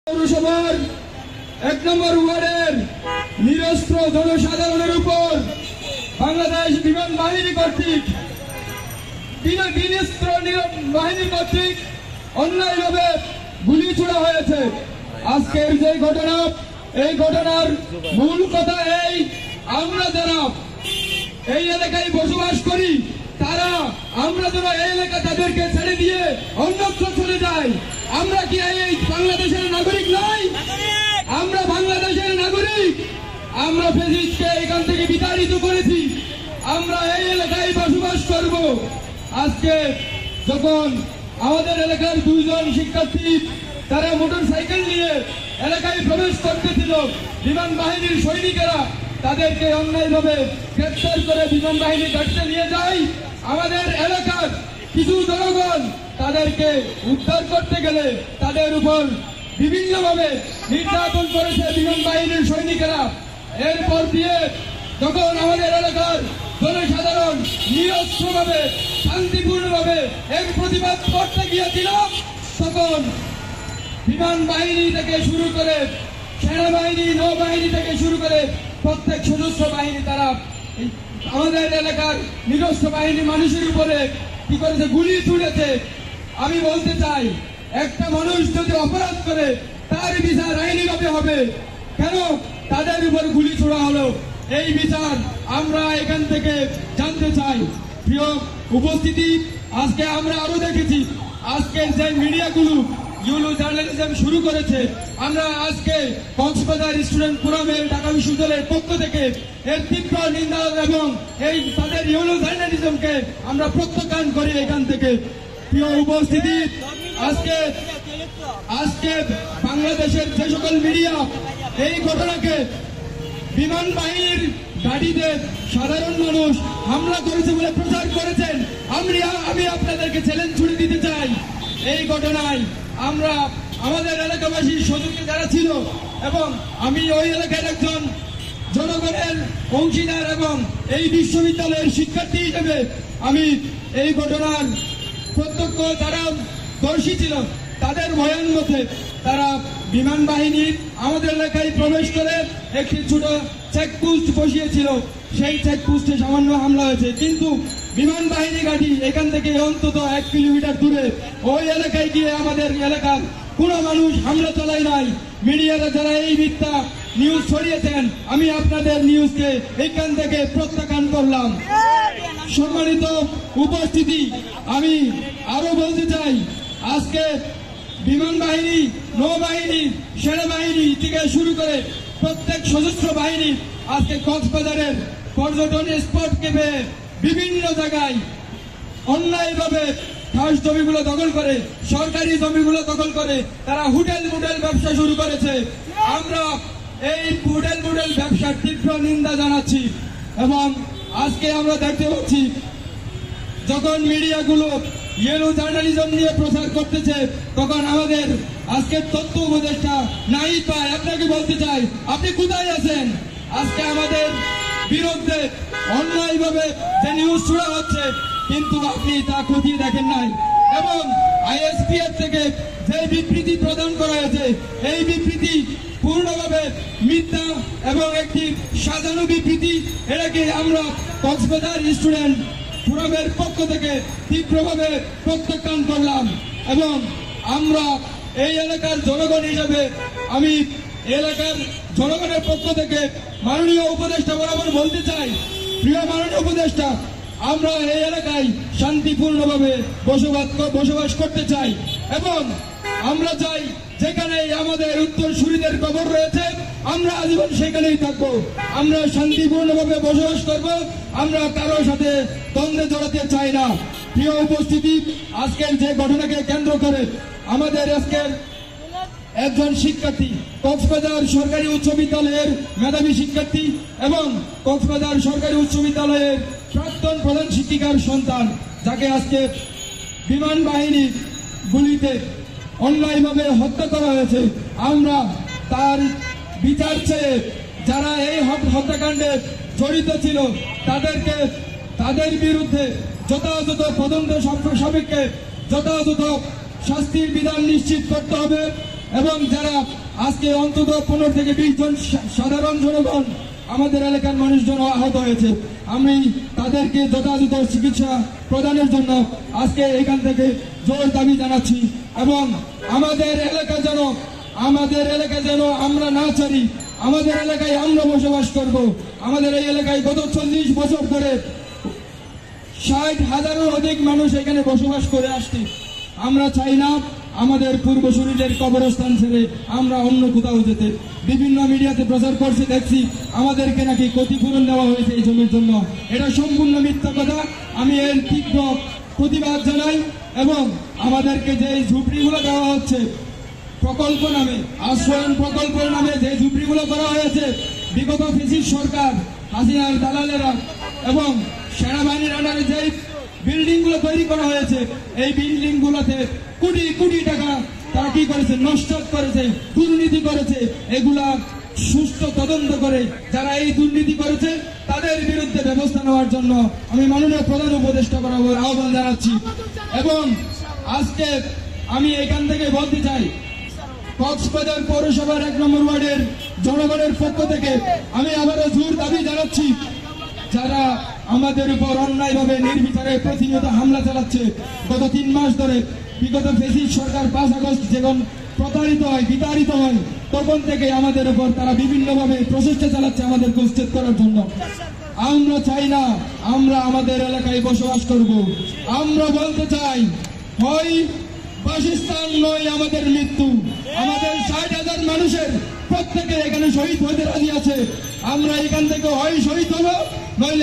পৌরসভার ১ নম্বর ওয়ার্ডের নিরস্ত্র জনসাধারণের উপর বাংলাদেশ বিমান বাহিনী কর্তৃক অন্যায়ভাবে গুলি ছোড়া হয়েছে। আজকের যে ঘটনা, এই ঘটনার মূল কথা এই, আমরা যারা এই এলাকায় বসবাস করি আমরা যারা এই এলাকা তাদেরকে ছেড়ে দিয়ে অন্যত্র চলে যাই। আমরা কি এই বাংলাদেশের নাগরিক নই? আমরা বাংলাদেশের নাগরিক। আমরা ফেসিস্টকে এখান থেকে বিতাড়িত করেছি। আমরা এই এলাকায় বসবাস করব। আজকে যখন আমাদের এলাকার 2 জন শিক্ষার্থী তারা মোটরসাইকেল নিয়ে এলাকায় প্রবেশ করতেছিল, বিমান বাহিনীর সৈনিকেরা তাদেরকে অন্যায়ভাবে গ্রেফতার করে বিমান বাহিনী কাটতে নিয়ে যায়। আমাদের এলাকার কিছু জনগণ তাদেরকে উদ্ধার করতে গেলে তাদের উপর বিভিন্নভাবে নির্যাতন করেছে বিমান বাহিনীর সৈনিকেরা। এরপর দিয়ে যখন আমাদের এলাকার জনসাধারণ নিরস্ত্রভাবে শান্তিপূর্ণভাবে এর প্রতিবাদ করতে গিয়েছিল, তখন বিমান বাহিনী থেকে শুরু করে সেনাবাহিনী, নৌবাহিনী থেকে শুরু করে প্রত্যেক সশস্ত্র বাহিনী তারা আমাদের এলাকার নিরস্ত্র বাহিনী মানুষের উপরে কি করেছে, গুলি ছুড়েছে। আমি বলতে চাই, একটা মানুষ যদি অপরাধ করে তার বিচার আইনিভাবে হবে, কেন তাদের উপর গুলি ছোড়া হলো? এই বিচার আমরা এখান থেকে জানতে চাই। প্রিয় উপস্থিতি, আজকে আমরা আরো দেখেছি আজকের যে মিডিয়াগুলো ইউলো জার্নালিজম শুরু করেছে, আমরা আজকে কক্সবাজার স্টুডেন্ট ফোরামের ঢাকা বিশ্ববিদ্যালয়ের পক্ষ থেকে এর তীব্র নিন্দা এবং এই তাদের ইউলো জার্নালিজমকে আমরা প্রত্যাখ্যান করি এখান থেকে। প্রিয় উপস্থিতি, আজকে বাংলাদেশের যে সকল মিডিয়া এই ঘটনাকে বিমান বাহিনীর গাড়িতে সাধারণ মানুষ হামলা করেছে বলে প্রচার করেছেন, আমি আপনাদেরকে চ্যালেঞ্জ ছুড়ে দিতে চাই। এই ঘটনায় আমরা আমাদের এলাকাবাসী সচেতন যারা ছিল এবং আমি ওই এলাকার একজন জনগণের অংশীদার এবং এই বিশ্ববিদ্যালয়ের শিক্ষার্থী হিসেবে আমি এই ঘটনার প্রত্যক্ষ যারা দর্শী ছিল তাদের বয়ান মতে তারা বিমান বাহিনী আমাদের এলাকায় প্রবেশ করে একটি ছোট চেকপোস্ট বসিয়েছিল। সেই চেকপোস্টে সামান্য হামলা হয়েছে, কিন্তু বিমান বাহিনী গাড়ি এখান থেকে অন্তত 1 কিলোমিটার দূরে ওই এলাকায় গিয়ে আমাদের এলাকার কোনো মানুষ হামলা চালায় নাই। মিডিয়ারা যারা এই মিথ্যা নিউজ ছড়িয়েছেন, আমি আপনাদের নিউজকে এখান থেকে প্রত্যাখ্যান করলাম। সম্মানিত উপস্থিতি, আমি আরো বলতে চাই, আজকে বিমান বাহিনী, নৌবাহিনী, সেনাবাহিনী থেকে শুরু করে প্রত্যেক সশস্ত্র বাহিনী আজকে কক্সবাজারের পর্যটন স্পটকে পেয়ে বিভিন্ন জায়গায় অন্যায়ভাবে খাস জমিগুলো দখল করে, সরকারি জমিগুলো দখল করে তারা হোটেল মোটেল ব্যবসা শুরু করেছে। আমরা এই হোটেল মোটেল ব্যবসার তীব্র নিন্দা জানাচ্ছি এবং আজকে আমরা দেখতে পাচ্ছি যখন মিডিয়াগুলো ইয়েলো জার্নালিজম নিয়ে প্রচার করতেছে, তখন আমাদের আজকের তথ্য উপদেষ্টা নাই পায়। আপনাকে বলতে চাই, আপনি কোথায় আছেন? আজকে আমাদের বিরুদ্ধে অন্যায়ভাবে যে নিউজ ছড়া হচ্ছে, কিন্তু আপনি তা খতিয়ে দেখেন নাই। এবং আইএসপিএফ থেকে যে বিবৃতি প্রদান করা হয়েছে, এই বিবৃতি পূর্ণভাবে মিথ্যা এবং একটি সাজানো বিবৃতি। এটাকে আমরা কক্সবাজার স্টুডেন্ট ফোরামের পক্ষ থেকে তীব্রভাবে প্রত্যাখ্যান করলাম এবং আমরা এই এলাকার জনগণ হিসেবে আমি এলাকার জনগণের পক্ষ থেকে মাননীয় উপদেষ্টা বরাবর বলতে চাই, প্রিয় মাননীয় উপদেষ্টা, আমরা এই এলাকায় শান্তিপূর্ণভাবে বসবাস করতে চাই এবং আমরা চাই যেখানে আমাদের উত্তরসূরিদের কবর রয়েছে আমরা আজীবন সেখানেই থাকবো। আমরা শান্তিপূর্ণভাবে বসবাস করব, আমরা কারোর সাথে দ্বন্দ্বে জড়াতে চাই না। প্রিয় উপস্থিতি, আজকের যে ঘটনাকে কেন্দ্র করে আমাদের আজকের একজন শিক্ষার্থী, কক্সবাজার সরকারি উচ্চ বিদ্যালয়ের মেধাবী শিক্ষার্থী এবং কক্সবাজার সরকারি উচ্চ বিদ্যালয়ের প্রাক্তন প্রধান শিক্ষিকার সন্তান, যাকে আজকে বিমান বাহিনী গুলিতে অন্যায়ভাবে হত্যা করা হয়েছে, আমরা তার বিচার চেয়ে যারা এই হত্যাকাণ্ডে জড়িত ছিল তাদের বিরুদ্ধে যথাযথ তদন্ত সাপেক্ষে যথাযথ শাস্তির বিধান নিশ্চিত করতে হবে এবং যারা আজকে অন্তত 15 থেকে 20 জন সাধারণ জনগণ আমাদের এলাকার মানুষজন আহত হয়েছে, আমি তাদেরকে যথাযথ চিকিৎসা প্রদানের জন্য আজকে এখান থেকে জোর দাবি জানাচ্ছি। এবং আমাদের এলাকা যেন আমরা না ছাড়ি, আমাদের এলাকায় আমরা বসবাস করব। আমাদের এই এলাকায় গত 40 বছর ধরে 60,000-এরও অধিক মানুষ এখানে বসবাস করে আসছে। আমরা চাই না আমাদের পূর্বসূরীদের কবরস্থান ছেড়ে আমরা অন্য কোথাও যেতে। বিভিন্ন মিডিয়াতে প্রচার করছে, দেখছি আমাদেরকে নাকি ক্ষতিপূরণ দেওয়া হয়েছে এই জমির জন্য। এটা সম্পূর্ণ মিথ্যা কথা। আমি এর তীব্র প্রতিবাদ জানাই। এবং আমাদেরকে যে ঝুপড়িগুলো দেওয়া হচ্ছে প্রকল্প নামে, আশ্রয়ন প্রকল্পের নামে যে ঝুপড়িগুলো করা হয়েছে, বিগত ফ্যাসিস্ট সরকার, হাসিনার দালালেরা এবং সেনাবাহিনীর আন্ডারে যে বিল্ডিং গুলো তৈরি করা হয়েছে, এই বিল্ডিং গুলোতে কোটি কোটি টাকা তারা কি করেছে, নষ্ট করেছে, দুর্নীতি করেছে। এগুলা সুষ্ঠু তদন্ত করে যারা এই দুর্নীতি করেছে তাদের বিরুদ্ধে ব্যবস্থা নেওয়ার জন্য আমি মাননীয় প্রধান উপদেষ্টা বরাবর আহ্বান জানাচ্ছি। এবং আজকে আমি এখান থেকে বলতে চাই, কক্সবাজার পৌরসভার 1 নম্বর ওয়ার্ডের জনগণের পক্ষ থেকে আমি আবারও জোর দাবি জানাচ্ছি, যারা আমাদের উপর অন্যায়ভাবে নির্বিচারে প্রতিনিয়ত হামলা চালাচ্ছে, গত 3 মাস ধরে বিগত ফ্যাসিস্ট সরকার 5 আগস্ট যখন প্রতারিত হয়, বিতাড়িত হয়, তখন থেকে আমাদের উপর তারা বিভিন্নভাবে প্রচেষ্টা চালাচ্ছে আমাদেরকে উচ্ছেদ করার জন্য। আমরা চাই না আমরা আমাদের এলাকায় বসবাস করব। আমরা বলতে চাই, হয় বাসস্থান নয় আমাদের মৃত্যু। আমাদের 60,000 মানুষের প্রত্যেকে এখানে শহীদ হতে রাজি আছে। আমরা এখান থেকে হয় শহীদ হব, নইলে